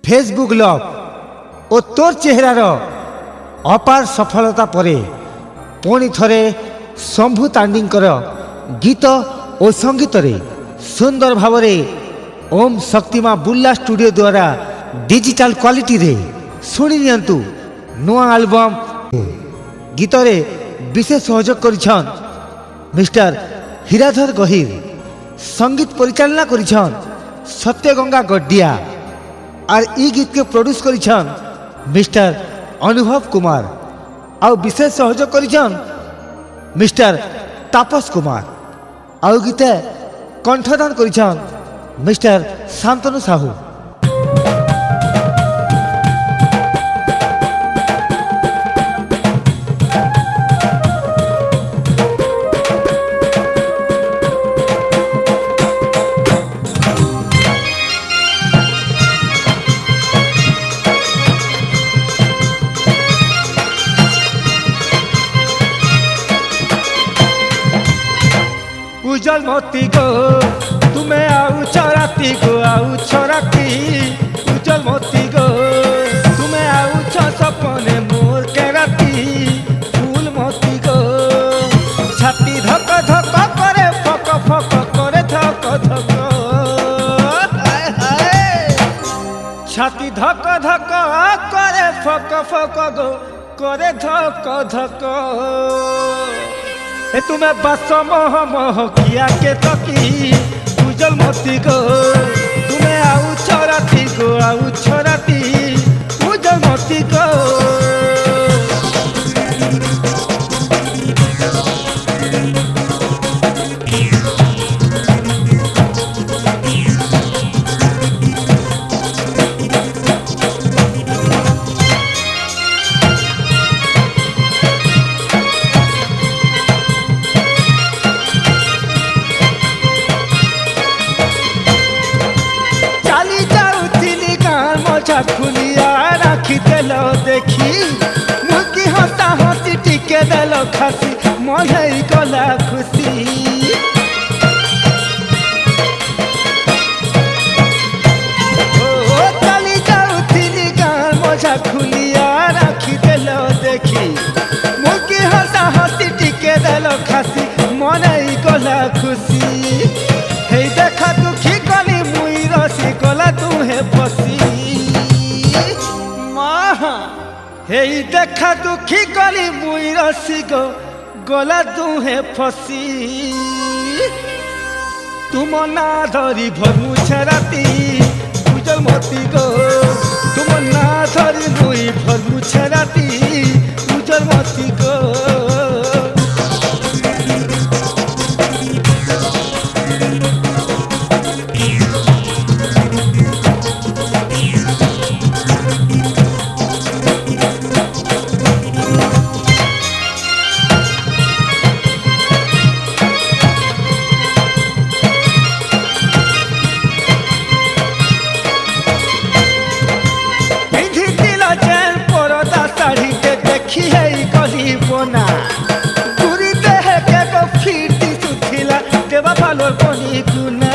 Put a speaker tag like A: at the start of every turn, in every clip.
A: Facebook love और तोर चेहरार अपार सफलता परे पुणी थरे शंभु तांडींकर गीत और संगीत रे सुंदर भावरे ओम शक्तिमा बुल्ला स्टूडियो द्वारा डिजिटल क्वालिटी रे सुनी नियंतु नुआ एल्बम गीत रे विशेष सहयोग करिछन मिस्टर हीराधर गहीर, संगीत परिचालना करिछन सत्यगंगा गड्डिया और ई गीत के प्रोड्यूस करिछन मिस्टर अनुभव कुमार और विशेष सहयोग करिछन मिस्टर तापस कुमार और गीते कंठदान करिछन मिस्टर शांतनु साहू। उजल मोती गो तुम्हें आउ चराती गो आउ छोराती उजल मोती गो तुम्हें आउ सपने मोर के राती फूल मोती गो छाती धक धक करे फक फक करे धक धक छाती धक धक करे फक फक गो करे धक धक ए तुम्हें बस मोह मोह किया के तकी उजल मोती गो तुम्हें आउ छोराती गो आउ छोराती उजल मोती गो। खुलिया राखी देल देखी मुकी हंसा हंसी टिके देल खासी मही गला खुशी ओ चली जाऊली गान मजा खुलिया राखी देल देखी मुकी हंसा हंसी टिके देल खासी मही गला खुशी हे देखा दुखी गली मुई रसी गला तुहे बसी हे देखा दुखी गली मुई रसी गो गला दुहे फसी तुम ना धरी भरमु छराती उजल मोती गो तुम ना धरी मुई भरमु छराती उजल मोती गो। पूरी देह के को फीटी सुथिला देवा भालोर बनी गुना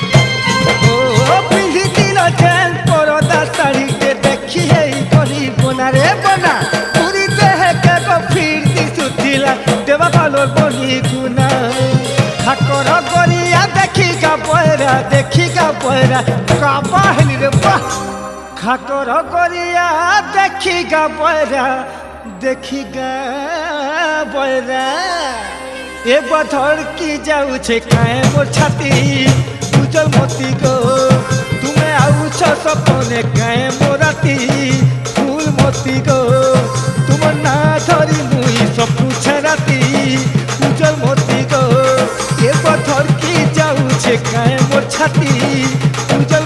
A: ओ पिंधी दिल चैन परदा साड़ी के देखी है गली बना रे बना पूरी देह के को फीटी सुथिला देवा भालोर बनी गुना ठाकर गरिया देखी का पैरा का बाहली रे वाह खाकर गरिया देखिगा बैरा ए बधर की जाऊ छे काए मोर छाती उजल मोती गो तुम्हें आउ सपने काए मोराती फूल मोती गो तुम ना धरी मुई सपनु छराती उजल मोती गो ए बधर की जाऊ छे काए मोर छाती उजल